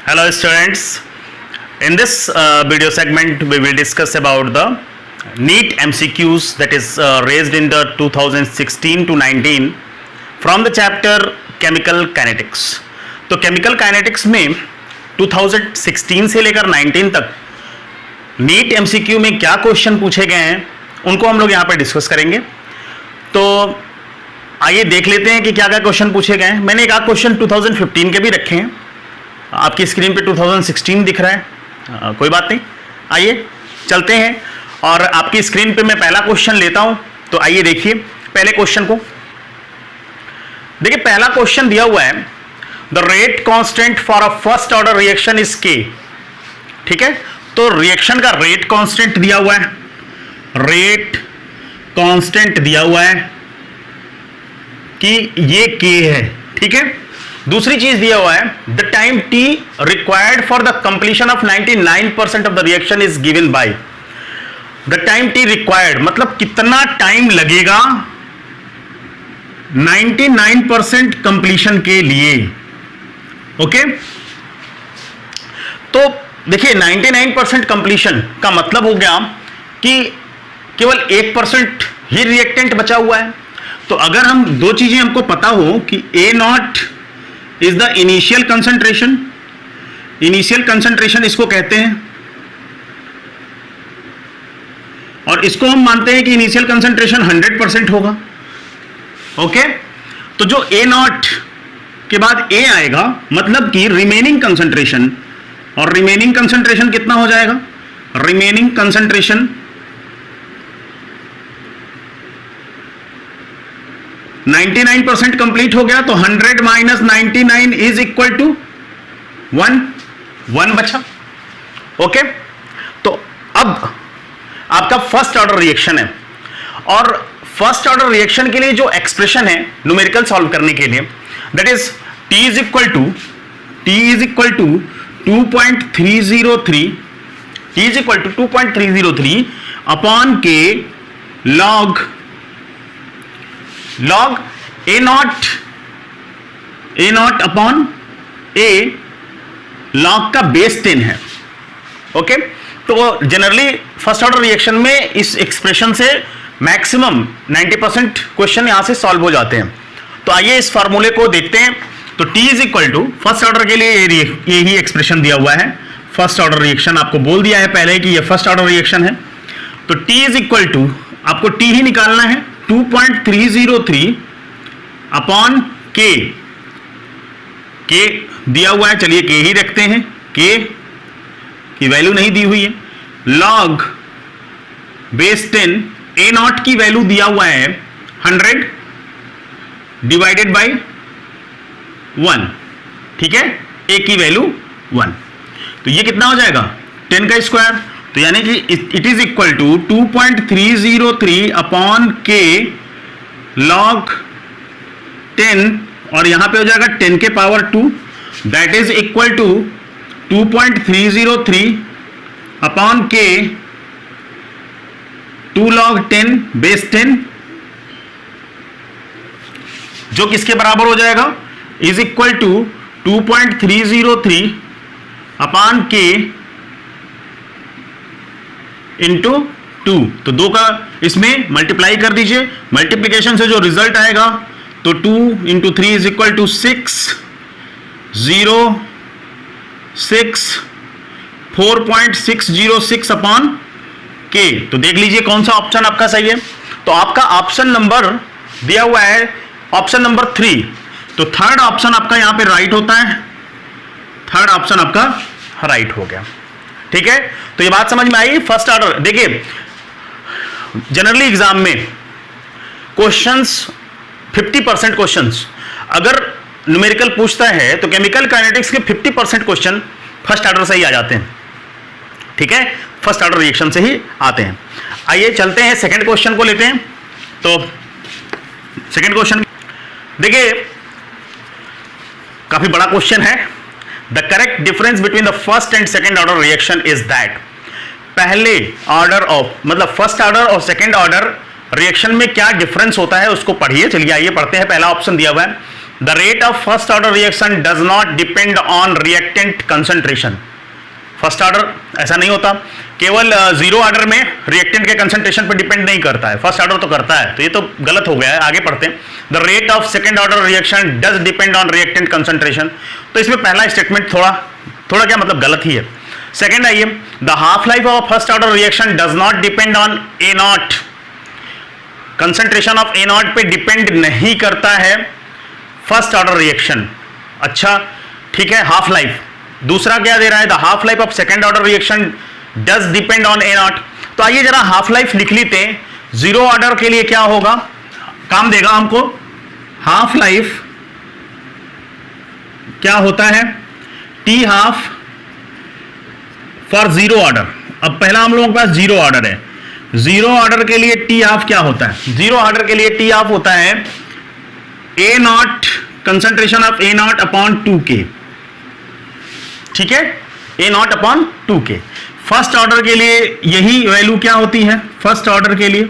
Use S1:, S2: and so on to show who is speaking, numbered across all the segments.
S1: Hello students, in this video segment we will discuss about the NEET MCQs that is raised in the 2016 to 19 from the chapter Chemical Kinetics. तो Chemical Kinetics में 2016 से लेकर 19 तक NEET MCQ में क्या question पूछे गए हैं उनको हम लोग यहाँ पर डिस्कस करेंगे। तो आइए देख लेते हैं कि क्या क्या क्वेश्चन पूछे गए हैं। मैंने एक आध क्वेश्चन 2015 के भी रखे हैं, आपकी स्क्रीन पे 2016 दिख रहा है, कोई बात नहीं। आइए चलते हैं और आपकी स्क्रीन पे मैं पहला क्वेश्चन लेता हूं। तो आइए देखिए पहले क्वेश्चन को। देखिए पहला क्वेश्चन दिया हुआ है, the rate constant for a first order reaction is के। ठीक है, तो रिएक्शन का रेट कांस्टेंट दिया हुआ है, रेट कांस्टेंट दिया हुआ है कि ये के है। ठीक है, दूसरी चीज दिया हुआ है, the time T required for the completion of 99% of the reaction is given by. The time T required मतलब कितना टाइम लगेगा 99% कंप्लीशन के लिए। ओके, तो देखिए 99% कंप्लीशन का मतलब हो गया कि केवल 1% ही रिएक्टेंट बचा हुआ है। तो अगर हम दो चीजें हमको पता हो कि a naught is the initial concentration, initial concentration इसको कहते हैं, और इसको हम मानते हैं कि इनिशियल कंसंट्रेशन 100% होगा। ओके, तो जो ए नॉट के बाद ए आएगा मतलब कि रिमेनिंग कंसंट्रेशन, और रिमेनिंग कंसंट्रेशन कितना हो जाएगा, रिमेनिंग कंसंट्रेशन 99% कंप्लीट हो गया, तो 100 माइनस 99 इज इक्वल टू 1 बचा। ओके, तो अब आपका फर्स्ट ऑर्डर रिएक्शन है, और फर्स्ट ऑर्डर रिएक्शन के लिए जो एक्सप्रेशन है न्यूमेरिकल सॉल्व करने के लिए, that is t is equal to 2.303, t is equal to 2.303 upon k log a naught upon a log का बेस 10 है। ओके, तो जनरली फर्स्ट ऑर्डर रिएक्शन में इस एक्सप्रेशन से मैक्सिमम 90% क्वेश्चन यहां से सॉल्व हो जाते हैं। तो आइए इस फार्मूले को देखते हैं। तो t is equal to first order के लिए ये ही एक्सप्रेशन दिया हुआ है, फर्स्ट ऑर्डर रिएक्शन आपको बोल दिया है पहले कि ये फर्स्ट ऑर्डर रिएक्शन है। तो t इज इक्वल टू आपको t ही निकालना है, 2.303 अपॉन के दिया हुआ है, चलिए के ही रखते हैं, के की वैल्यू नहीं दी हुई है, लॉग बेस 10, ए नॉट की वैल्यू दिया हुआ है 100 डिवाइडेड बाय 1। ठीक है, ए की वैल्यू 1, तो ये कितना हो जाएगा 10 का स्क्वायर। तो यानी कि it is equal to 2.303 upon k log 10, और यहां पे हो जाएगा 10 के power 2, that is equal to 2.303 upon k 2 log 10 base 10, जो किसके बराबर हो जाएगा, इज इक्वल टू 2.303 अपॉन के इंटू 2। तो 2 का इसमें मल्टीप्लाई कर दीजिए, मल्टीप्लीकेशन से जो रिजल्ट आएगा तो 2 into 3 is equal to 4.606 upon के। तो देख लीजिए कौन सा ऑप्शन आपका सही है। तो आपका ऑप्शन नंबर दिया हुआ है ऑप्शन नंबर 3, तो थर्ड ऑप्शन आपका यहां पे राइट होता है, थर्ड ऑप्शन आपका राइट हो गया। ठीक है, तो ये बात समझ में आई। फर्स्ट ऑर्डर देखिए जनरली एग्जाम में क्वेश्चंस 50% क्वेश्चंस अगर न्यूमेरिकल पूछता है तो केमिकल काइनेटिक्स के 50% क्वेश्चन फर्स्ट ऑर्डर से ही आ जाते हैं। ठीक है, फर्स्ट ऑर्डर रिएक्शन से ही आते हैं। आइए चलते हैं सेकंड क्वेश्चन को लेते हैं। तो सेकंड क्वेश्चन देखिए काफी बड़ा क्वेश्चन है। The correct difference between the first and second order reaction is that. पहले ऑर्डर ऑफ मतलब फर्स्ट ऑर्डर और सेकंड ऑर्डर रिएक्शन में क्या डिफरेंस होता है उसको पढ़िए। चलिए आइए पढ़ते हैं। पहला ऑप्शन दिया हुआ है the rate of first order reaction does not depend on reactant concentration. First order ऐसा नहीं होता, केवल जीरो ऑर्डर में रिएक्टेंट के कंसंट्रेशन पर डिपेंड नहीं करता है, फर्स्ट ऑर्डर तो करता है, तो ये तो गलत हो गया है। आगे पढ़ते हैं, the rate of second order reaction does depend on reactant concentration. तो इसमें पहला स्टेटमेंट थोड़ा क्या मतलब गलत ही है। सेकेंड आइए, the half life of first order reaction does not depend on a naught. Concentration of a not पे डिपेंड नहीं करता है फर्स्ट ऑर्डर रिएक्शन। अच्छा ठीक है, हाफ लाइफ। दूसरा क्या दे रहा है, the half life of second order reaction does depend on a not. तो आइए जरा हाफ लाइफ लिख लेते हैं। जीरो ऑर्डर के लिए क्या होगा, काम देगा हमको, हाफ लाइफ क्या होता है, t half for zero order. अब पहला हम लोगों के पास जीरो ऑर्डर है, जीरो ऑर्डर के लिए टी हाफ क्या होता है, जीरो ऑर्डर के लिए टी हाफ होता है a naught, concentration of a naught upon 2K। ठीक है, a naught upon 2K। First order के लिए यही वैल्यू क्या होती है, फर्स्ट ऑर्डर के लिए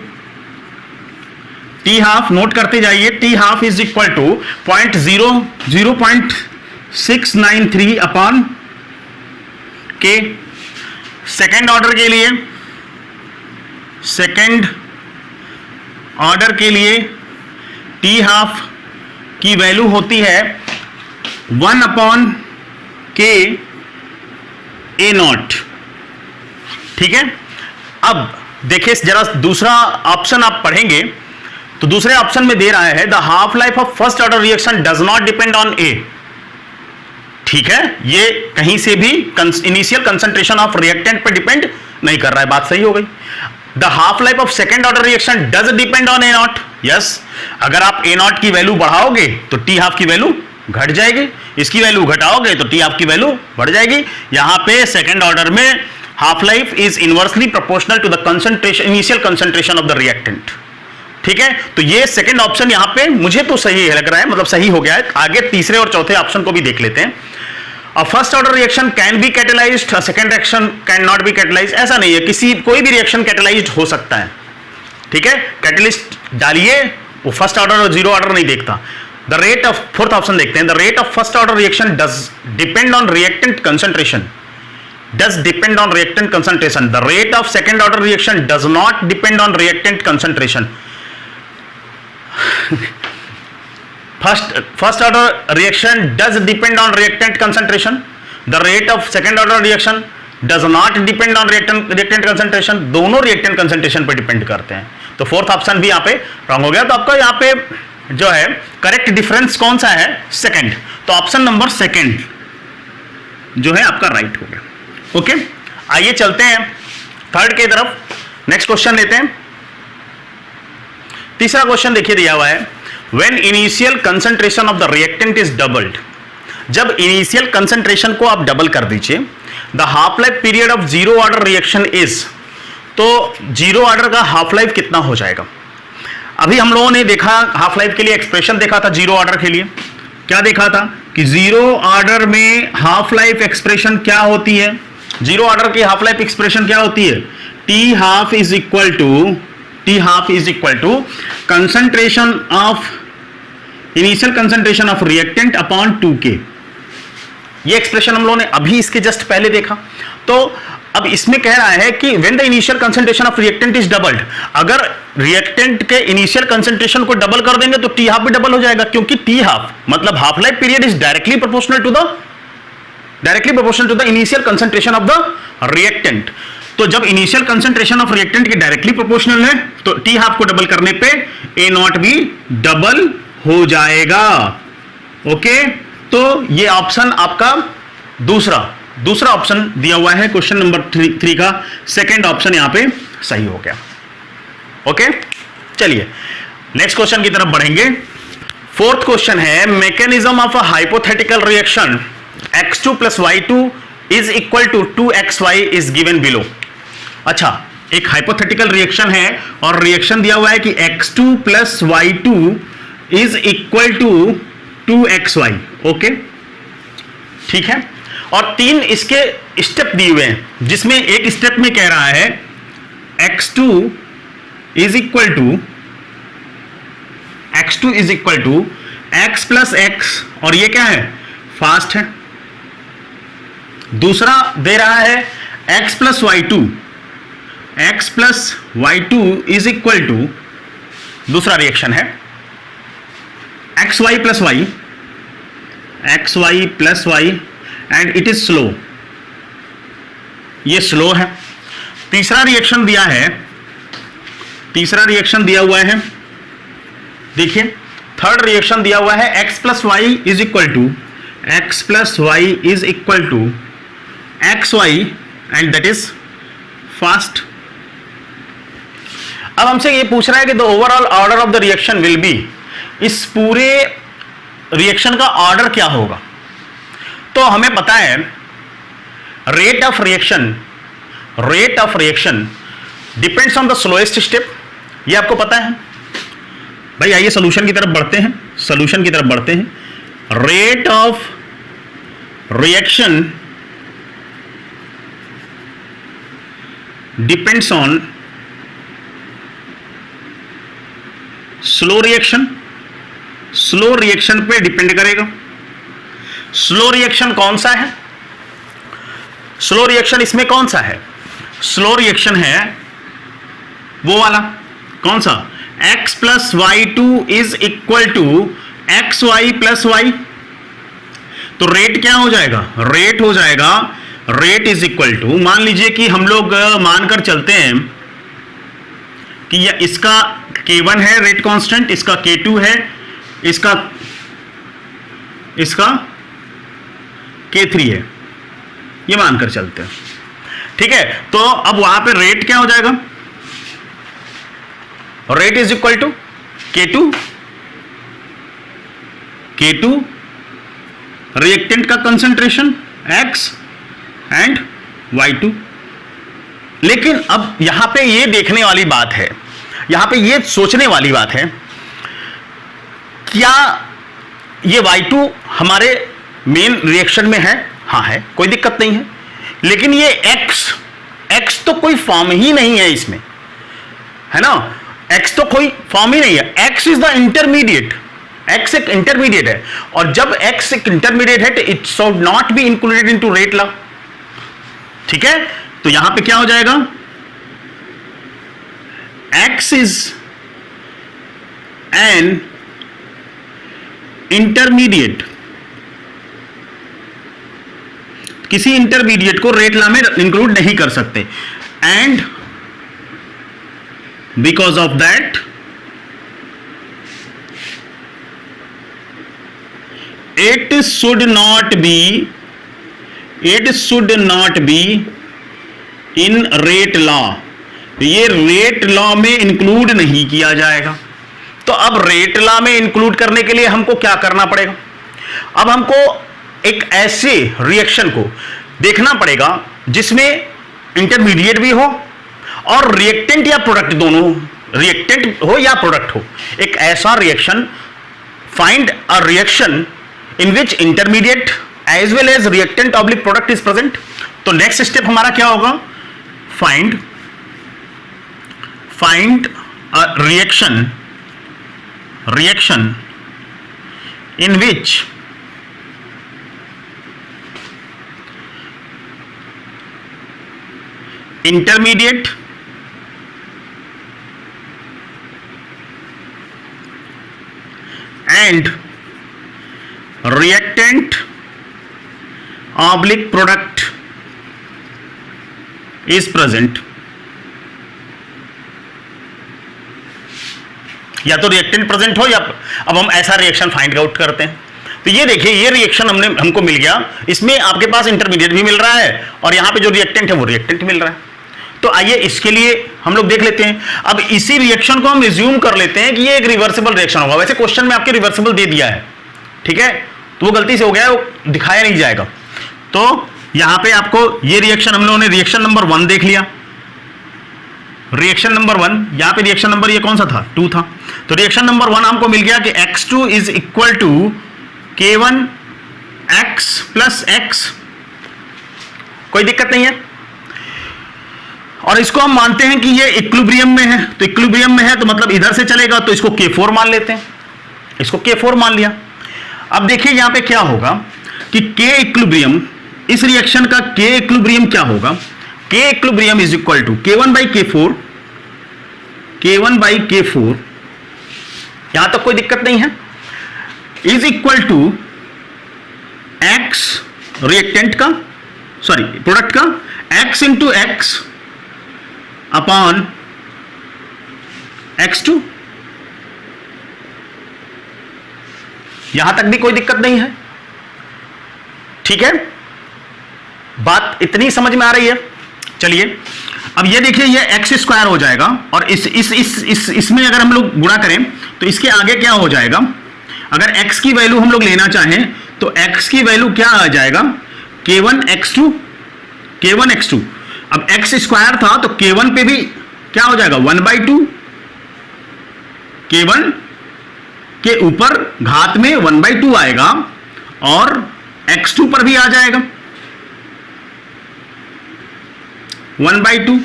S1: टी हाफ, नोट करते जाइए, t half is equal to 0.693 upon K। Second order के लिए, सेकेंड ऑर्डर के लिए टी हाफ की वैल्यू होती है 1 अपॉन K ए नॉट। ठीक है, अब देखिए जरा दूसरा ऑप्शन आप पढ़ेंगे तो दूसरे ऑप्शन में दे रहा है the half life of first order reaction does not depend on a. ठीक है, ये कहीं से भी इनिशियल कंसंट्रेशन ऑफ रिएक्टेंट पे डिपेंड नहीं कर रहा है, बात सही हो गई। The half life of second order reaction does depend on a naught. Yes, अगर आप ए नॉट की वैल्यू बढ़ाओगे तो टी हाफ की वैल्यू घट जाएगी, इसकी वैल्यू घटाओगे तो टी हाफ की वैल्यू बढ़ जाएगी। यहां पे सेकेंड ऑर्डर में half life is inversely proportional to the concentration, initial concentration of the reactant. ठीक है, तो ये सेकंड ऑप्शन यहां पे मुझे तो सही लग रहा है, मतलब सही हो गया है। आगे तीसरे और चौथे ऑप्शन को भी देख लेते हैं। A first order reaction can B catalysed, a second reaction can not be catalysed. ऐसा नहीं है, कोई भी रिएक्शन कैटेलाइज्ड हो सकता है। ठीक है, कैटेलिस्ट डालिए, वो फर्स्ट ऑर्डर और जीरो ऑर्डर नहीं देखता। The rate of, fourth option देखते हैं, the rate of first order reaction does depend on reactant concentration, does depend on reactant concentration. The rate of second order reaction does not depend on reactant concentration. First order reaction does depend on reactant concentration. The rate of second order reaction does not depend on reactant concentration. दोनों reactant concentration पर depend करते हैं। तो fourth option भी यहाँ पे wrong हो गया। तो आपका यहाँ पे जो है करेक्ट डिफरेंस कौन सा है, सेकंड। तो ऑप्शन नंबर सेकंड जो है आपका राइट हो गया। ओके, आइए चलते हैं थर्ड की तरफ। नेक्स्ट क्वेश्चन लेते हैं। तीसरा क्वेश्चन देखिए दिया हुआ है, when initial concentration of the reactant is doubled. जब इनिशियल कंसंट्रेशन को आप डबल कर दीजिए, the half life period of zero order reaction is, तो जीरो ऑर्डर का हाफ लाइफ कितना हो जाएगा। अभी हम लोगों ने देखा हाफ लाइफ के लिए एक्सप्रेशन देखा था, जीरो ऑर्डर के लिए क्या देखा था कि जीरो ऑर्डर में हाफ लाइफ एक्सप्रेशन क्या होती है, जीरो ऑर्डर की हाफ लाइफ एक्सप्रेशन क्या होती है, t half is equal to concentration of, initial concentration of reactant upon 2K। ये एक्सप्रेशन हम लोगों ने अभी इसके जस्ट पहले देखा। तो अब इसमें कह रहा है कि when the initial concentration of reactant is doubled, अगर रिएक्टेंट के इनिशियल कंसंट्रेशन को डबल कर देंगे तो टी हाफ भी डबल हो जाएगा, क्योंकि टी हाफ मतलब half life period is directly proportional to the initial concentration of the reactant. तो जब इनिशियल कंसंट्रेशन ऑफ रिएक्टेंट के डायरेक्टली प्रोपोर्शनल है तो टी हाफ को डबल करने पे ए नॉट भी डबल हो जाएगा। ओके, तो ये ऑप्शन आपका दूसरा ऑप्शन दिया हुआ है क्वेश्चन नंबर 3 का, सेकंड ऑप्शन यहां पे सही हो गया। ओके, चलिए नेक्स्ट क्वेश्चन की तरफ बढ़ेंगे। फोर्थ क्वेश्चन है, mechanism of a hypothetical reaction x2 plus y2 is equal to 2xy is given below। अच्छा, एक हाइपोथेटिकल रिएक्शन है और रिएक्शन दिया हुआ है कि x2 plus y2 is equal to 2xy। Okay, ठीक है, और 3 इसके स्टेप दिए हुए हैं, जिसमें एक स्टेप में कह रहा है x2 is equal to x plus x, और ये क्या है, फास्ट है। दूसरा दे रहा है x plus y two, x plus y two is equal to, दूसरा रिएक्शन है x y plus y, x y plus y, and it is slow, ये स्लो है। तीसरा रिएक्शन दिया है, तीसरा रिएक्शन दिया हुआ है, देखिए थर्ड रिएक्शन दिया हुआ है x plus y is equal to, x plus y is equal to x y, and that is fast. अब हमसे ये पूछ रहा है कि the overall order of the reaction will be, इस पूरे रिएक्शन का ऑर्डर क्या होगा। तो हमें पता है rate of reaction, rate of reaction depends on the slowest step, ये आपको पता है भाई। आइए सोल्यूशन की तरफ बढ़ते हैं, सोल्यूशन की तरफ बढ़ते हैं। Rate of reaction depends on slow reaction, slow reaction पे डिपेंड करेगा। स्लो रिएक्शन कौन सा है, स्लो रिएक्शन इसमें कौन सा है, स्लो रिएक्शन है वो वाला, कौन सा, x plus y two is equal to x y plus y. तो रेट क्या हो जाएगा, रेट हो जाएगा, रेट इज इक्वल टू, मान लीजिए कि हम लोग मानकर चलते हैं कि यह इसका K1 है रेट कांस्टेंट, इसका K2 है, इसका K3 है, ये मानकर चलते हैं, ठीक है। तो अब वहां पे रेट क्या हो जाएगा, rate is equal to K2 reactant का कंसंट्रेशन X एंड Y2। लेकिन अब यहां पे ये देखने वाली बात है, यहां पे ये सोचने वाली बात है, क्या ये Y2 हमारे मेन रिएक्शन में है, हाँ है, कोई दिक्कत नहीं है। लेकिन ये X तो कोई फॉर्म ही नहीं है इसमें, है ना, X तो कोई फॉर्म ही नहीं है, X is the intermediate, X एक इंटरमीडिएट है, और जब X एक इंटरमीडिएट है तो it should not be included into rate law, ठीक है। तो यहां पे क्या हो जाएगा, X इज एन इंटरमीडिएट, किसी इंटरमीडिएट को रेट लॉ में इंक्लूड नहीं कर सकते, and because of that it should not be in rate law, ये रेट लॉ में इंक्लूड नहीं किया जाएगा। तो अब रेट लॉ में इंक्लूड करने के लिए हमको क्या करना पड़ेगा, अब हमको एक ऐसे रिएक्शन को देखना पड़ेगा जिसमें इंटरमीडिएट भी हो और रिएक्टेंट या प्रोडक्ट, दोनों रिएक्टेंट हो या प्रोडक्ट हो, एक ऐसा reaction, find a reaction in which intermediate as well as reactant oblique product is present। तो नेक्स्ट स्टेप हमारा क्या होगा, find a reaction in which intermediate and reactant oblique product is present, या तो रिएक्टेंट प्रेजेंट हो या, अब हम ऐसा रिएक्शन फाइंड आउट करते हैं। तो ये देखिए, ये रिएक्शन हमको मिल गया, इसमें आपके पास इंटरमीडिएट भी मिल रहा है और यहां पे जो रिएक्टेंट है वो रिएक्टेंट मिल रहा है। तो आइए इसके लिए हम लोग देख लेते हैं। अब इसी रिएक्शन को हम रिज्यूम कर लेते हैं कि ये एक रिवर्सिबल रिएक्शन होगा। वैसे क्वेश्चन में आपके रिवर्सिबल दे दिया है, ठीक है, तो वो गलती से हो गया, वो दिखाया नहीं जाएगा। तो यहां पे आपको ये रिएक्शन, हम लोगों ने रिएक्शन नंबर 1 देख लिया, रिएक्शन नंबर 1, यहां पे रिएक्शन नंबर ये कौन सा था, 2 था। तो रिएक्शन नंबर 1 हमको मिल गया कि X2 is equal to K1 X plus X, कोई दिक्कत नहीं है। और इसको हम मानते हैं कि ये इक्विलिब्रियम में है, तो इक्विलिब्रियम में है तो मतलब इधर से चलेगा, तो इसको K4 मान लेते हैं, इसको K4 मान लिया। अब देखिए यहां पे क्या होगा कि K इक्विलिब्रियम, इस रिएक्शन का K इक्विलिब्रियम क्या होगा, K equilibrium is equal to K1 by K4, K1 by K4, यहां तक कोई दिक्कत नहीं है, is equal to X reactant का, सॉरी प्रोडक्ट का, X into X upon X2। यहां तक भी कोई दिक्कत नहीं है, ठीक है, बात इतनी समझ में आ रही है। चलिए अब ये देखिए, ये एक्स स्क्वायर हो जाएगा और इसमें अगर हम लोग गुणा करें तो इसके आगे क्या हो जाएगा, अगर x की वैल्यू हम लोग लेना चाहें तो x की वैल्यू क्या आ जाएगा, K1 x2। अब x स्क्वायर था तो K1 पे भी क्या हो जाएगा 1/2, K1 के ऊपर घात में 1/2 आएगा और x2 पर भी आ जाएगा 1/2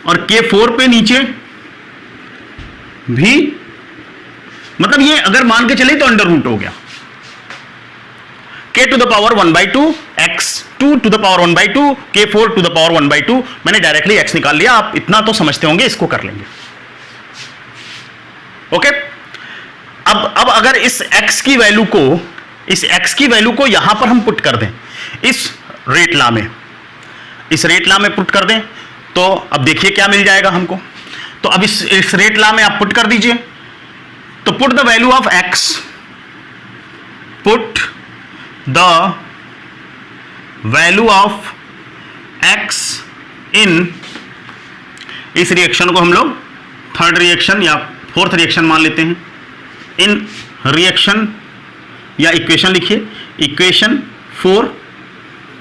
S1: और K4 पे नीचे भी, मतलब ये अगर मान के चले तो अंडर रूट हो गया, K to the power 1/2, X2 to the power 1/2, K4 to the power 1/2। मैंने डायरेक्टली X निकाल लिया, आप इतना तो समझते होंगे, इसको कर लेंगे। ओके, अब अगर इस x की वैल्यू को, इस x की वैल्यू को यहां पर हम पुट कर दें, इस रेट लॉ में, इस रेट लॉ में पुट कर दें, तो अब देखिए क्या मिल जाएगा हमको। तो अब इस रेट लॉ में आप पुट कर दीजिए, तो put the value of x, put the value of x in, इस रिएक्शन को हम लोग थर्ड रिएक्शन या फोर्थ रिएक्शन मान लेते हैं, इन रिएक्शन या इक्वेशन लिखिए, इक्वेशन 4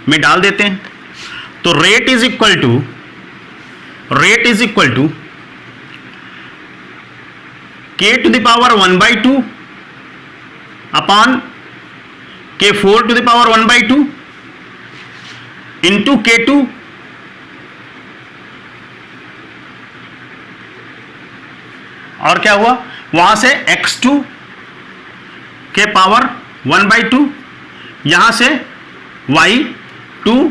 S1: में डाल देते हैं। तो rate is equal to K to the power 1/2 upon K4 to the power 1/2 into K2 और क्या हुआ, वहां से X2 के पावर 1/2, यहां से Y2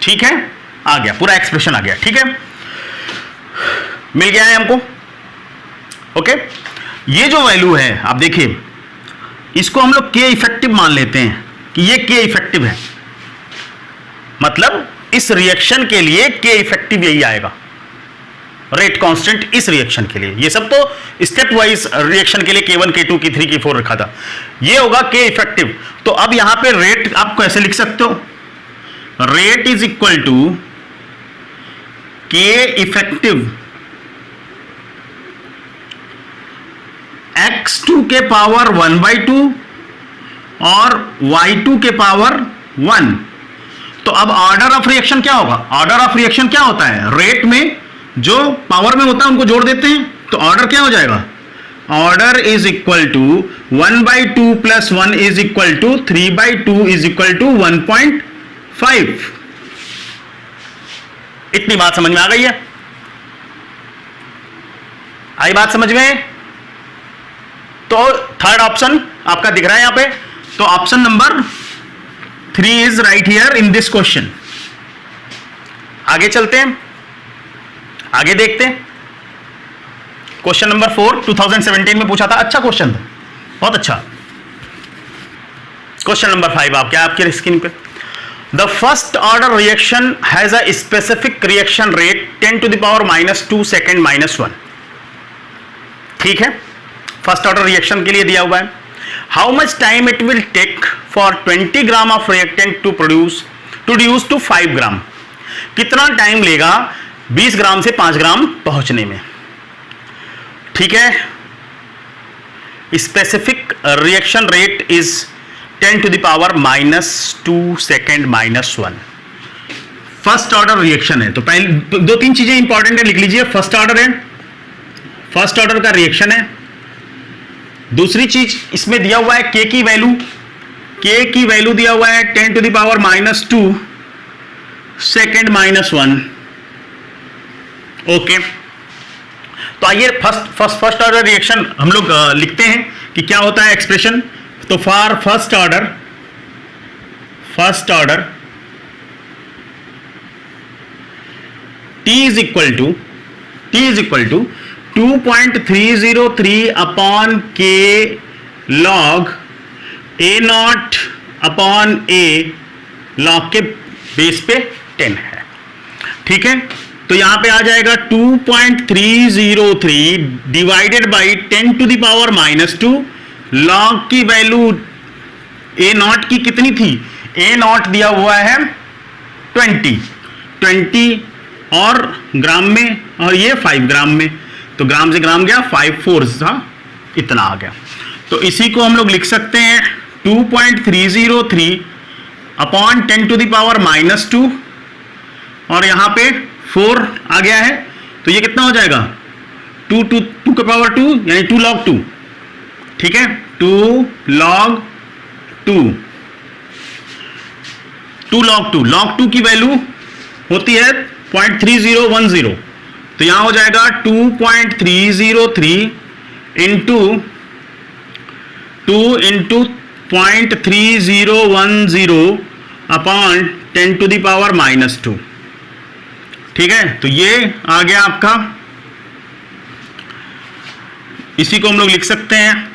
S1: ठीक है, आ गया, पूरा एक्सप्रेशन आ गया, ठीक है, मिल गया है हमको। ओके, ये जो वैल्यू है आप देखिए, इसको हम लोग K इफेक्टिव मान लेते हैं कि ये K इफेक्टिव है, मतलब इस रिएक्शन के लिए K इफेक्टिव यही आएगा, रेट कांस्टेंट इस रिएक्शन के लिए। ये सब तो स्टेप वाइज रिएक्शन के लिए K1 K2 K3 K4 रखा था, ये होगा K इफेक्टिव। तो अब यहां पे रेट आप कैसे लिख सकते हो, rate is equal to K effective X2 के पावर 1/2 और Y2 के पावर 1। तो अब ऑर्डर ऑफ रिएक्शन क्या होगा, ऑर्डर ऑफ रिएक्शन क्या होता है, रेट में जो पावर में होता है उनको जोड़ देते हैं, तो ऑर्डर क्या हो जाएगा, order is equal to 1/2 plus 1 is equal to 3/2 is equal to 1.5। इतनी बात समझ में आ गई है, आई बात समझ में। तो थर्ड ऑप्शन आपका दिख रहा है यहां पे, तो option number 3 is right here in this question. आगे चलते हैं, आगे देखते हैं। क्वेश्चन नंबर 4 2017 में पूछा था, अच्छा क्वेश्चन था, बहुत अच्छा। क्वेश्चन नंबर 5 आप क्या आपके स्क्रीन पे, the first order reaction has a specific reaction rate 10 to the power -2 second -1। ठीक है, फर्स्ट ऑर्डर रिएक्शन के लिए दिया हुआ है, how much time it will take for 20 gram of reactant to reduce to 5 gram. कितना time लेगा 20 ग्राम से 5 ग्राम पहुंचने में। ठीक है, specific reaction rate is 10 to the power -2 second -1। First order reaction है, तो पहले 2-3 चीजें इंपॉर्टेंट है, लिख लीजिए। फर्स्ट ऑर्डर है, फर्स्ट ऑर्डर का रिएक्शन है। दूसरी चीज इसमें दिया हुआ है K की वैल्यू, K की वैल्यू दिया हुआ है 10 to the power -2 second -1। Okay, तो आइए फर्स्ट ऑर्डर रिएक्शन हम लोग लिखते हैं कि क्या होता है एक्सप्रेशन। तो for first order T is equal to 2.303 upon K log A naught upon A log के बेस पे 10 है। ठीक है, तो यहां पे आ जाएगा 2.303 divided by 10 to the power -2। Log की वैल्यू ए नॉट की कितनी थी? ए नॉट दिया हुआ है 20 और ग्राम में, और ये 5 ग्राम में, तो ग्राम से ग्राम गया 5 4 था, इतना आ गया। तो इसी को हम लोग लिख सकते हैं 2.303 अपॉन 10 टू द पावर -2 और यहां पे 4 आ गया है, तो ये कितना हो जाएगा 2 का पावर 2 यानी 2 log 2। ठीक है, 2 log 2 log 2 की वैल्यू होती है 0.3010, तो यहां हो जाएगा 2.303 into 0.3010 upon 10 to the power -2। ठीक है, तो ये आ गया आपका, इसी को हम लोग लिख सकते हैं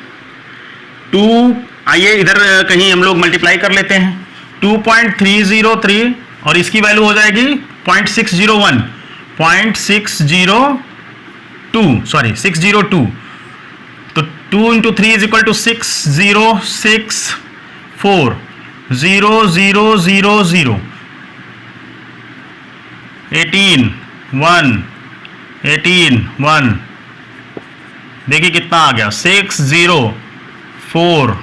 S1: 2, आइए इधर कहीं हम लोग मल्टीप्लाई कर लेते हैं, 2.303 और इसकी वैल्यू हो जाएगी 602। तो 2 इंटू 3 इज इक्वल टू 6064 0000 18 1 देखिए कितना आ गया 6 0 4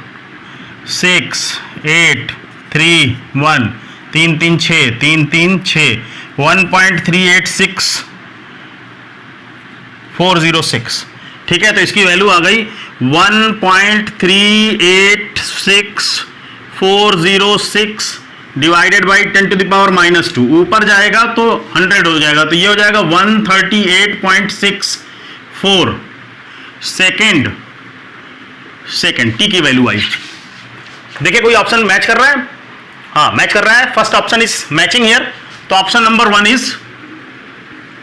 S1: 6 8 3 1 3 3 6 3 3 6 1.386 ठीक है, तो इसकी वैल्यू आ गई 1.386 divided by 10 to the power -2। ऊपर जाएगा तो 100 हो जाएगा, तो ये हो जाएगा 138.64 सेकेंड टी की वैल्यू आई। देखिए कोई ऑप्शन मैच कर रहा है? हाँ मैच कर रहा है, first option is matching here, तो option number 1 is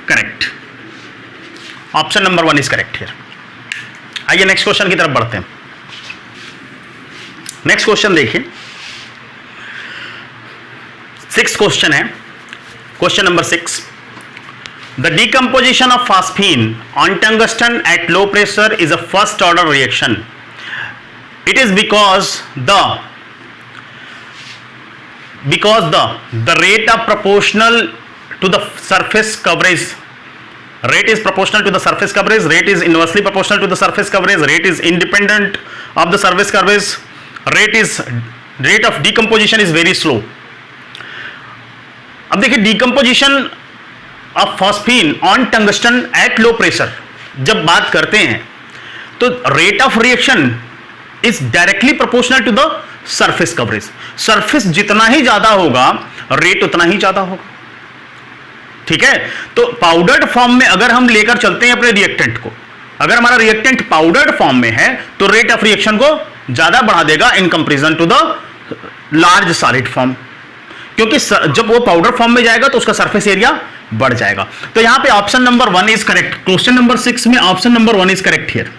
S1: correct. Option number 1 is correct here. आइए नेक्स्ट क्वेश्चन की तरफ बढ़ते हैं। नेक्स्ट क्वेश्चन देखिए, 6th क्वेश्चन है, question number 6। The decomposition of phosphine on tungsten at low pressure is a first order reaction. It is because the rate of proportional to the surface coverage. Rate is proportional to the surface coverage. Rate is inversely proportional to the surface coverage. Rate is independent of the surface coverage. Rate of decomposition is very slow. अब देखिए decomposition of phosphine on tungsten at low pressure जब बात करते हैं तो rate of reaction is directly proportional to the surface coverage. Surface जितना ही ज्यादा होगा रेट उतना ही ज्यादा होगा। ठीक है, तो पाउडर्ड फॉर्म में अगर हम लेकर चलते हैं अपने रिएक्टेंट को, अगर हमारा रिएक्टेंट पाउडर्ड फॉर्म में है तो रेट ऑफ रिएक्शन को ज्यादा बढ़ा देगा in comparison to the large solid form, क्योंकि जब वो पाउडर फॉर्म में जाएगा तो उसका सरफेस एरिया बढ़ जाएगा। तो यहां पे option number 1 is correct. Question number 6 में option number 1 is correct here.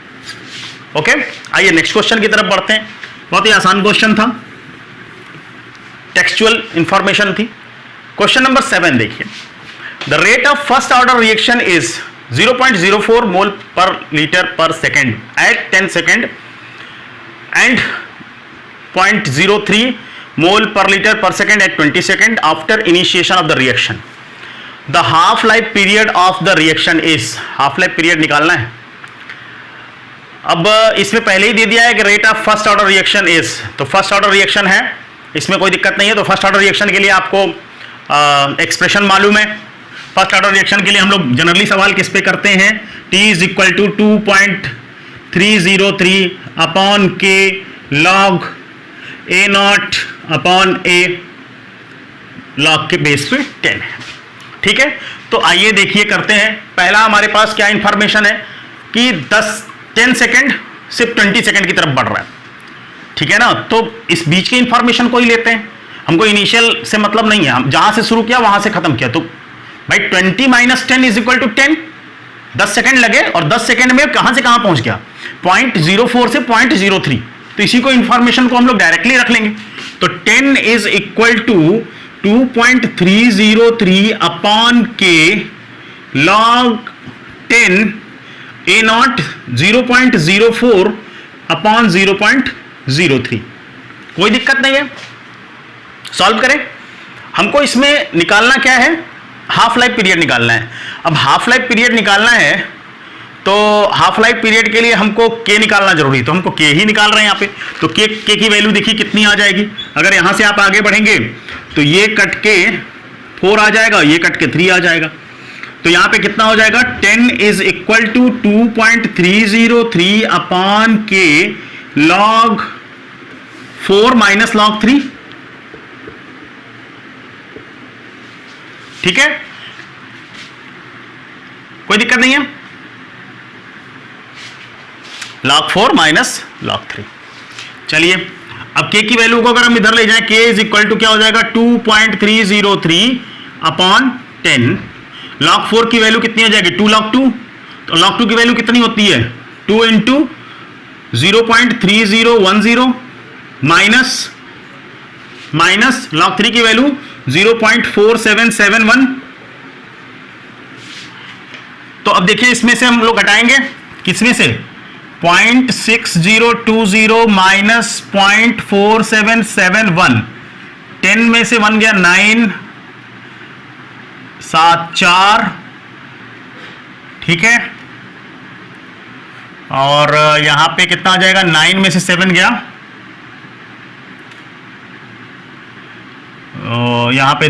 S1: Okay, आइए नेक्स्ट क्वेश्चन की तरफ बढ़ते हैं। बहुत ही आसान क्वेश्चन था, टेक्सचुअल इंफॉर्मेशन थी। क्वेश्चन नंबर 7 देखिए, the rate of first order reaction is 0.04 mole per litre per second at 10 second and 0.03 mole per liter per second at 20 second after initiation of the reaction. The half life period of the reaction is, half life period निकालना है। अब इसमें पहले ही दे दिया है कि rate of first order reaction is, तो first order reaction है, इसमें कोई दिक्कत नहीं है। तो फर्स्ट ऑर्डर रिएक्शन के लिए आपको एक्सप्रेशन मालूम है। फर्स्ट ऑर्डर रिएक्शन के लिए हम लोग जनरली सवाल किस पे करते हैं, T is equal to 2.303 upon k log a naught upon a log के बेस पे 10 है। ठीक है, तो आइए देखिए करते हैं। पहला हमारे पास क्या इंफॉर्मेशन है, कि 10 सेकेंड सिर्फ 20 सेकेंड की तरफ बढ़ रहा है, ठीक है ना। तो इस बीच की इंफॉर्मेशन को ही लेते हैं, हमको इनिशियल से मतलब नहीं है, हम जहां से शुरू किया वहां से खत्म किया। तो भाई 20 - 10 = 10, 10 सेकेंड लगे और 10 सेकेंड में कहां से कहां पहुंच गया, 0.04 से 0.03। तो इसी को इंफॉर्मेशन को हम लोग डायरेक्टली रख लेंगे। तो 10 = 2.303 अपॉन के log 10 A0 0.04 अपॉन 0.03। कोई दिक्कत नहीं है, सॉल्व करें। हमको इसमें निकालना क्या है, हाफ लाइफ पीरियड निकालना है। अब हाफ लाइफ पीरियड निकालना है तो हाफ लाइफ पीरियड के लिए हमको के निकालना जरूरी है, तो हमको के ही निकाल रहे हैं यहाँ पे। तो के की वैल्यू देखिए कितनी आ जाएगी। अगर यहां से आप आगे बढ़ेंगे तो ये कट के 4 आ जाएगा, ये कट के 3 आ जाएगा। तो यहां पे कितना हो जाएगा, 10 = 2.303 अपॉन के log 4 - log 3, ठीक है, कोई दिक्कत नहीं है। log 4 - log 3। चलिए अब के की वैल्यू को अगर हम इधर ले जाएं, के = क्या हो जाएगा, 2.303 अपॉन 10। log 4 की वैल्यू कितनी हो जाएगी, 2 log 2। तो log 2 की वैल्यू कितनी होती है, 2 × 0.3010 माइनस log 3 की वैल्यू 0.4771। तो अब देखिए इसमें से हम लोग घटाएंगे, किसमें से, 0.6020 माइनस 0.4771। 10 में से 1 गया, 9 7 4, ठीक है। और यहां पे कितना आ जाएगा, 9 में से 7 गया, यहां पे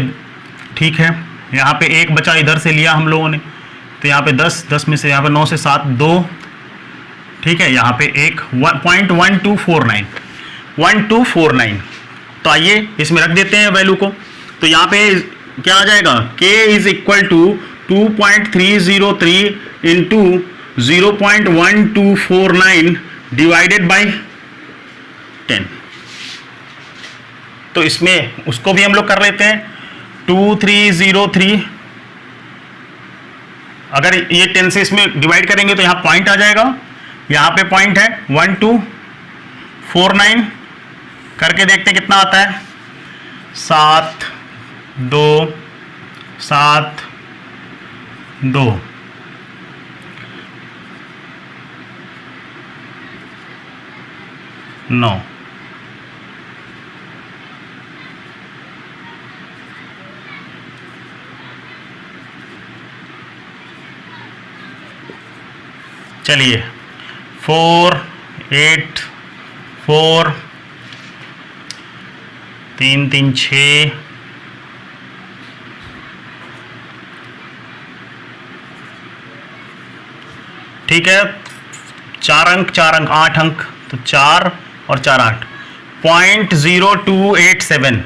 S1: ठीक है। यहां पे 1 बचा, इधर से लिया हम लोगों ने, तो यहां पे 10 में से यहां पे 9 से 7 2, ठीक है। यहाँ पे 1.1249। तो आइए इसमें रख देते हैं वैल्यू को। तो यहाँ पे क्या आ जाएगा, k = 2.303 इंटू 0.1249 डिवाइडेड बाई 10। तो इसमें उसको भी हम लोग कर लेते हैं, 2303। अगर ये 10 से इसमें डिवाइड करेंगे तो यहाँ पॉइंट आ जाएगा, यहाँ पे पॉइंट है 1249, करके देखते हैं कितना आता है, 7 2 7 2। नौ। चलिए 4 8 4 3 3 6 ठीक है, 4 अंक 8 अंक, तो 4 और 4 8, 0.0287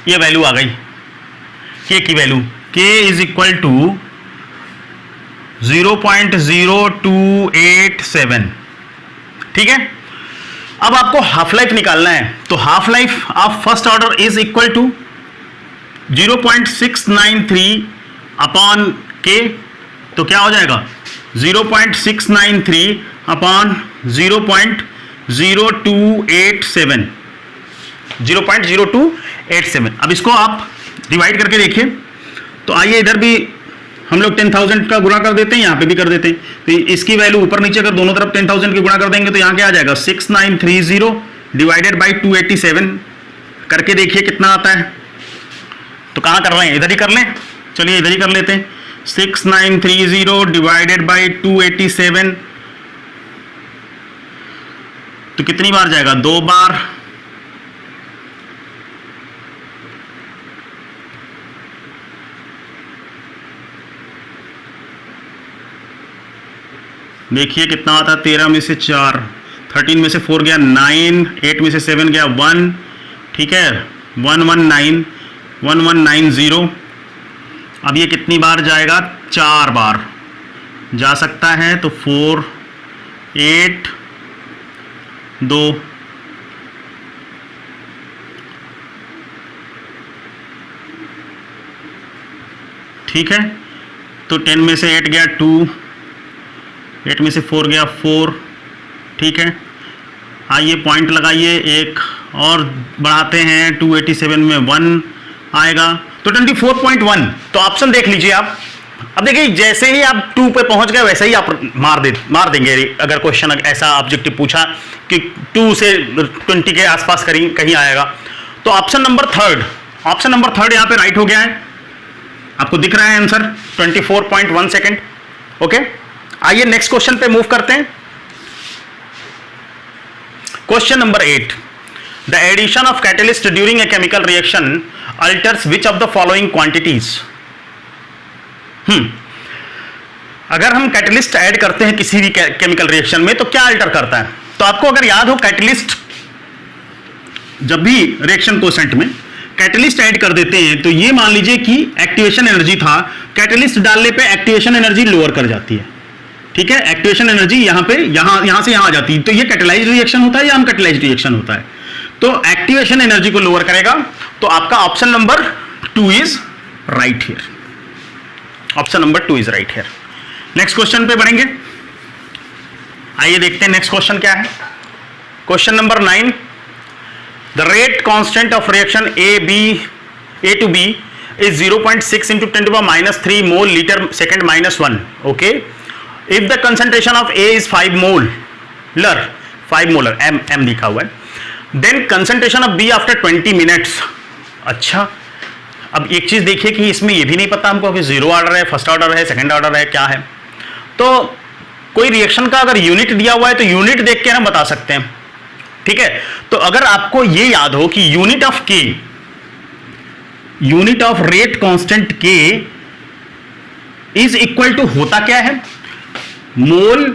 S1: ये वैल्यू आ गई के की वैल्यू। के = 0.0287, ठीक है। अब आपको हाफ लाइफ निकालना है, तो half life of first order is equal to 0.693 upon के, तो क्या हो जाएगा 0.693 अपॉन 0.0287, 0.0287। अब इसको आप डिवाइड करके देखिए। तो आइए इधर भी हम लोग 10,000 का गुणा कर देते हैं, यहाँ पे भी कर देते हैं। तो इसकी वैल्यू ऊपर नीचे अगर दोनों तरफ 10,000 के गुणा कर देंगे तो यहाँ क्या आ जाएगा 6930 डिवाइडेड बाई 287, करके देखिए कितना आता है। तो कहाँ कर रहे हैं, इधर ही कर लें, चलिए इधर ही कर लेते हैं। 6930 डिवाइडेड बाई 287, तो कितनी बार जाएगा, 2 बार। देखिए कितना आता है, 13 में से 4, 13 में से 4 गया 9, 8 में से 7 गया 1, ठीक है, 1190। अब ये कितनी बार जाएगा, 4 बार, जा सकता है, तो 4 8 2 ठीक है। तो 10 में से 8 गया 2, 8 में से 4 गया 4, ठीक है। आइए पॉइंट लगाइए, एक और बढ़ाते हैं, 287 में 1 आएगा, तो 24.1। तो ऑप्शन देख लीजिए आप। अब देखिए जैसे ही आप 2 पे पहुंच गए वैसे ही आप मार देंगे। अगर क्वेश्चन ऐसा ऑब्जेक्टिव पूछा कि 2 से 20 के आसपास कहीं आएगा, तो ऑप्शन नंबर थर्ड यहाँ पे राइट हो गया है। आपको दिख रहा है आंसर 24.1 सेकेंड। ओके, आइए नेक्स्ट क्वेश्चन पे मूव करते हैं। Question number 8, the addition of catalyst during a chemical reaction alters which of the following quantities. अगर हम कैटलिस्ट ऐड करते हैं किसी भी केमिकल रिएक्शन में तो क्या अल्टर करता है? तो आपको अगर याद हो, कैटलिस्ट जब भी रिएक्शन कोसेंट में कैटलिस्ट ऐड कर देते हैं तो ये मान लीजिए कि एक्टिवेशन एनर्जी था, कैटलिस्ट डालने पे एक्टिवेशन एनर्जी लोअर कर जाती है, ठीक है। एक्टिवेशन एनर्जी यहां से यहां आ जाती है, तो ये कैटलाइज्ड रिएक्शन होता है या अनकैटलाइज्ड रिएक्शन होता है? तो एक्टिवेशन एनर्जी को लोअर करेगा। तो आपका option number 2 is right here. Option number 2 is right here. Next question पे बढ़ेंगे। आइए देखते हैं नेक्स्ट क्वेश्चन क्या है। Question number 9, the rate constant of reaction A to B is 0.6 into 10⁻³ mole liter second minus 1. Okay, if the concentration of A is 5 molar, M लिखा हुआ है, then concentration of B after 20 minutes. अच्छा, अब एक चीज देखिए कि इसमें ये भी नहीं पता हमको कि 0 ऑर्डर है, फर्स्ट ऑर्डर है, सेकंड ऑर्डर है, क्या है। तो कोई रिएक्शन का अगर यूनिट दिया हुआ है तो यूनिट देख के हम बता सकते हैं, ठीक है। तो अगर आपको ये याद हो कि यूनिट ऑफ रेट कांस्टेंट के इज इक्वल टू होता क्या है, मोल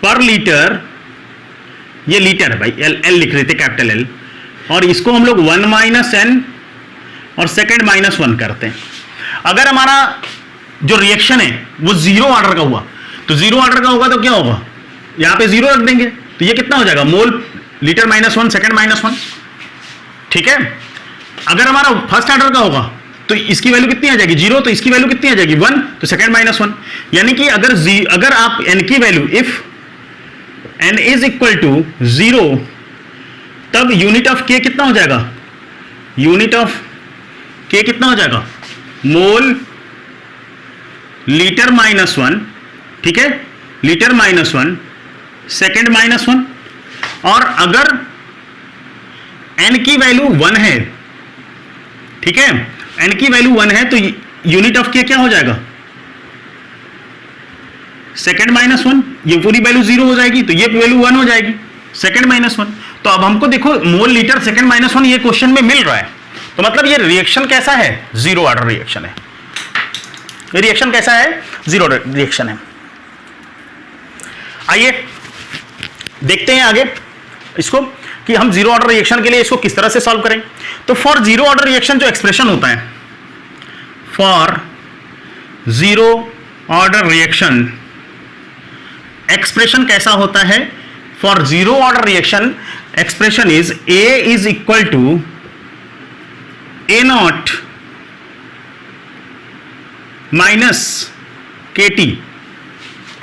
S1: पर लीटर, ये लीटर है भाई, एल लिख रहे थे, कैपिटल एल, और इसको हम लोग 1 - n और सेकेंड -1 करते हैं। अगर हमारा जो रिएक्शन है वो 0 ऑर्डर का हुआ, तो 0 ऑर्डर का होगा तो क्या होगा, यहां पे 0 रख देंगे, तो ये कितना हो जाएगा, मोल लीटर -1 सेकेंड -1, ठीक है। अगर हमारा फर्स्ट ऑर्डर का होगा तो इसकी वैल्यू कितनी आ जाएगी, 0, तो इसकी वैल्यू कितनी आ जाएगी 1, तो सेकेंड -1। यानी कि अगर आप n की value, if n is equal to 0, तब यूनिट ऑफ k कितना हो जाएगा, यूनिट ऑफ k कितना हो जाएगा, मोल लीटर -1, ठीक है, लीटर -1 सेकेंड -1। और अगर n की वैल्यू 1 है, ठीक है, n की वैल्यू 1 है, तो यूनिट ऑफ k क्या हो जाएगा, सेकेंड -1। ये पूरी वैल्यू 0 हो जाएगी, तो ये वैल्यू 1 हो जाएगी, सेकेंड -1। तो अब हमको देखो मोल लीटर सेकेंड -1 ये क्वेश्चन में मिल रहा है, तो मतलब ये रिएक्शन कैसा है, 0 ऑर्डर रिएक्शन है। ये रिएक्शन कैसा है, 0 ऑर्डर रिएक्शन है। आइए देखते हैं आगे इसको कि हम 0 ऑर्डर रिएक्शन के लिए इसको किस तरह से सॉल्व करें। तो फॉर 0 ऑर्डर रिएक्शन जो एक्सप्रेशन होता है, फॉर 0 ऑर्डर रिएक्शन एक्सप्रेशन कैसा होता है, for 0 order reaction expression is A is equal to A0 minus KT।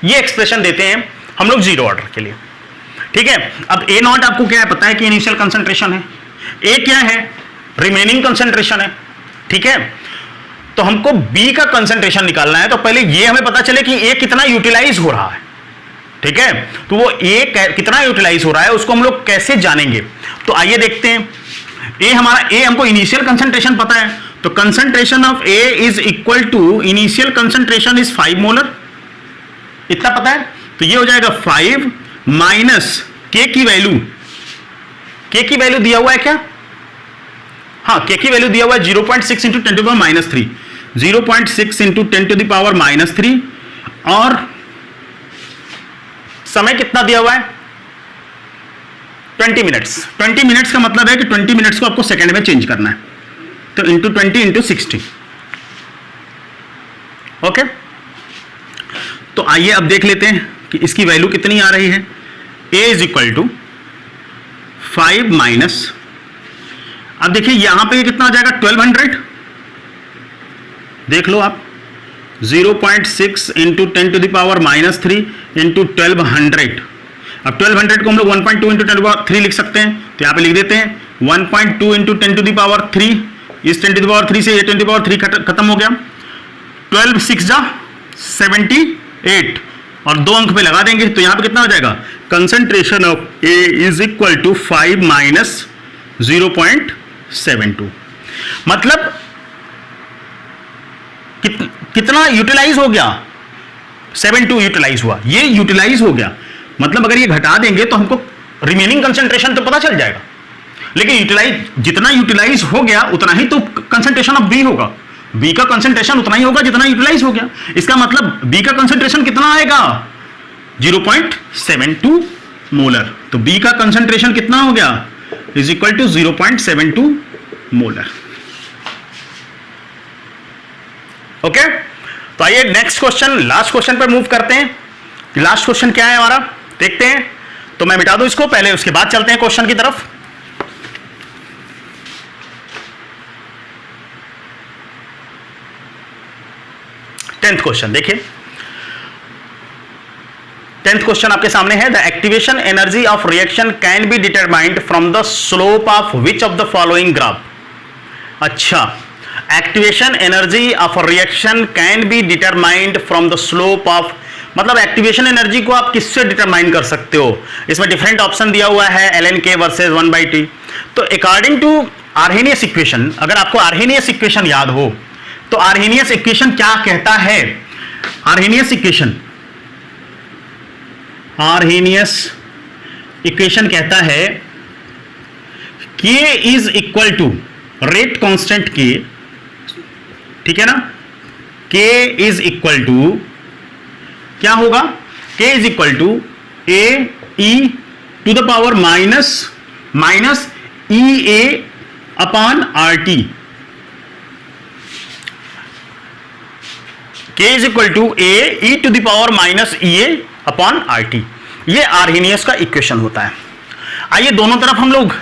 S1: ये एक्सप्रेशन देते हैं हम लोग 0 ऑर्डर के लिए, ठीक है। अब A0 आपको क्या है पता है कि इनिशियल कंसंट्रेशन है, A क्या है, रिमेनिंग कंसंट्रेशन है, ठीक है। तो हमको B का कंसंट्रेशन निकालना है, तो पहले ये हमें पता चले कि A कितना यूटिलाइज हो रहा है, ठीक है। तो वो A कितना यूटिलाइज हो रहा है उसको हम लोग कैसे जानेंगे, तो आइए देखते हैं। A हमको इनिशियल कंसंट्रेशन पता है, तो concentration of A is equal to initial concentration is 5 molar, इतना पता है। तो ये हो जाएगा 5 माइनस K की वैल्यू दिया हुआ है क्या, हाँ, K की वैल्यू दिया हुआ है 0.6 इंटू 10⁻³ 0.6 इंटू 10⁻³ और समय कितना दिया हुआ है 20 मिनट्स। 20 मिनट्स का मतलब है कि 20 मिनट्स को आपको सेकंड में चेंज करना है, तो इंटू 20 इंटू 60, ओके। तो आइए अब देख लेते हैं कि इसकी वैल्यू कितनी आ रही है। a is equal to 5 minus, अब देखिए यहां पे कितना आ जाएगा 1200, देख लो आप 0.6 into 10 to the power -3 into 1200। अब 1200 को हम लोग 1.2 इंटू 10 टू पावर 3 लिख सकते हैं, तो यहाँ पे लिख देते हैं 1.2 इंटू 10 टू द पावर 3, इस 10 टू द पावर 3 से ये 10 टू द पावर 3 खत्म हो गया, 12 6 जा 78 और 2 अंक पे लगा देंगे, तो यहाँ पे कितना हो जाएगा, concentration of A is equal to 5 minus 0.72। मतलब कितना यूटिलाइज हो गया, 72 यूटिलाइज हुआ, ये यूटिलाइज हो गया। मतलब अगर ये घटा देंगे तो हमको रिमेनिंग कंसंट्रेशन तो पता चल जाएगा, लेकिन जितना यूटिलाइज हो गया उतना ही तो कंसंट्रेशन ऑफ बी होगा, बी का कंसंट्रेशन उतना ही होगा जितना यूटिलाइज हो गया। इसका मतलब बी का कंसंट्रेशन कितना आएगा, 0.72 मोलर। तो बी का कंसंट्रेशन कितना हो गया, is equal to 0.72 molar. Okay, तो आइए नेक्स्ट क्वेश्चन, लास्ट क्वेश्चन पर मूव करते हैं। लास्ट क्वेश्चन क्या है हमारा, देखते हैं। तो मैं मिटा दूं इसको पहले, उसके बाद चलते हैं क्वेश्चन की तरफ। टेंथ क्वेश्चन देखिए, टेंथ क्वेश्चन आपके सामने है। The activation energy of reaction can be determined from the slope of which of the following graph. अच्छा, activation energy of reaction can be determined from the slope of, मतलब activation energy को आप किससे determine कर सकते हो। इसमें different option दिया हुआ है, ln(k) वर्सेस 1/t। तो अकॉर्डिंग टू आर्हेनियस इक्वेशन, अगर आपको आर्हेनियस इक्वेशन याद हो तो आर्हेनियस इक्वेशन क्या कहता है, आर्हेनियस इक्वेशन कहता है K is equal to rate constant K, ठीक है ना, K इज इक्वल टू क्या होगा, K is equal to A e to the power minus E a upon R T. K is equal to A e to the power minus E a upon R T. ये Arrhenius का इक्वेशन होता है। आइए दोनों तरफ हम लोग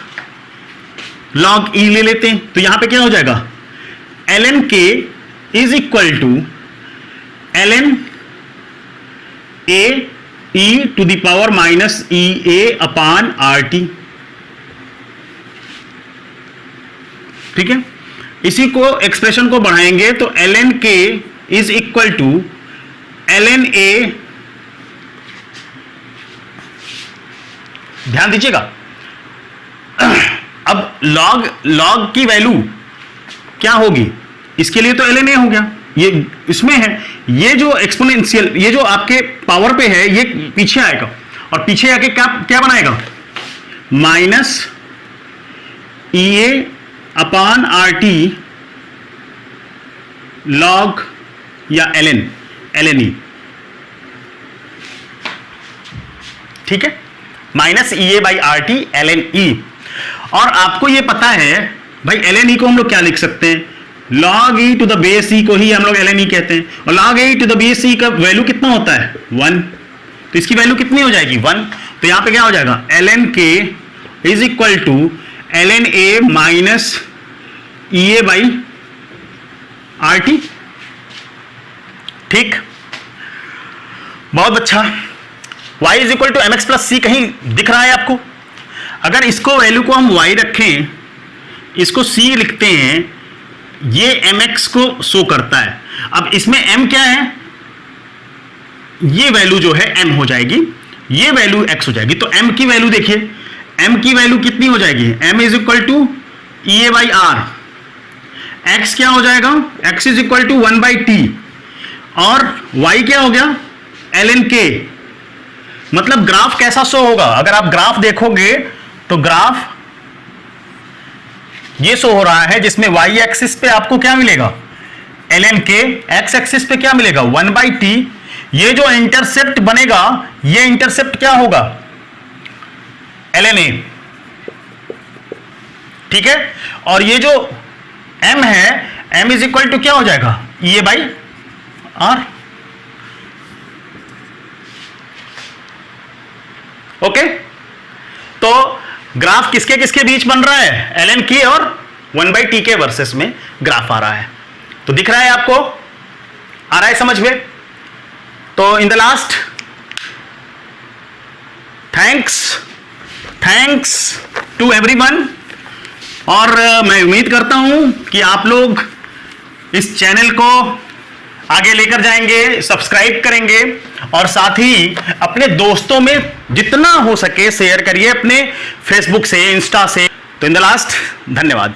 S1: log E ले लेते हैं, तो यहां पे क्या हो जाएगा, ln K is equal to ln A e to the power minus E a upon R T. ठीक है, इसी को एक्सप्रेशन को बढ़ाएंगे तो ln K is equal to ln A, ध्यान दीजिएगा। अब log की वैल्यू क्या होगी, इसके लिए तो ln A हो गया, ये इसमें है, ये जो एक्सपोनेंशियल, ये जो आपके पावर पे है ये पीछे आएगा, और पीछे आके क्या बनाएगा, minus E a upon R T log या ln ई, ठीक है, minus E a by R T ln ई। और आपको ये पता है भाई ln ई को हम लोग क्या लिख सकते हैं, log e to the base e को ही हम लोग ln e कहते हैं, और log e to the base e का वैल्यू कितना होता है 1, तो इसकी वैल्यू कितनी हो जाएगी 1। तो यहां पे क्या हो जाएगा, ln k is equal to ln a minus E a by R T. ठीक, बहुत अच्छा। y is equal to m x plus c कहीं दिख रहा है आपको, अगर इसको वैल्यू को हम y रखें, इसको c लिखते हैं, ये mx को शो करता है। अब इसमें m क्या है, ये वैल्यू जो है m हो जाएगी, ये वैल्यू x हो जाएगी। तो m की वैल्यू देखिए, m की वैल्यू कितनी हो जाएगी, m is equal to E a by R, x क्या हो जाएगा, x is equal to 1/t, और y क्या हो गया ln k। मतलब ग्राफ कैसा शो होगा, अगर आप ग्राफ देखोगे तो ग्राफ ये शो हो रहा है जिसमें y एक्सिस पे आपको क्या मिलेगा ln k, x एक्सिस पे क्या मिलेगा 1/t। ये जो इंटरसेप्ट बनेगा, ये इंटरसेप्ट क्या होगा ln a, ठीक है, और ये जो m है, m इज इक्वल टू क्या हो जाएगा ई ए बाई आर। ओके, तो ग्राफ किसके किसके बीच बन रहा है, ln के और 1/t के वर्सेस में ग्राफ आ रहा है। तो दिख रहा है आपको, आ रहा है समझ में? तो in the last, thanks to everyone, और मैं उम्मीद करता हूं कि आप लोग इस चैनल को आगे लेकर जाएंगे, सब्सक्राइब करेंगे, और साथ ही अपने दोस्तों में जितना हो सके शेयर करिए, अपने फेसबुक से, इंस्टा से। तो इन द लास्ट, धन्यवाद।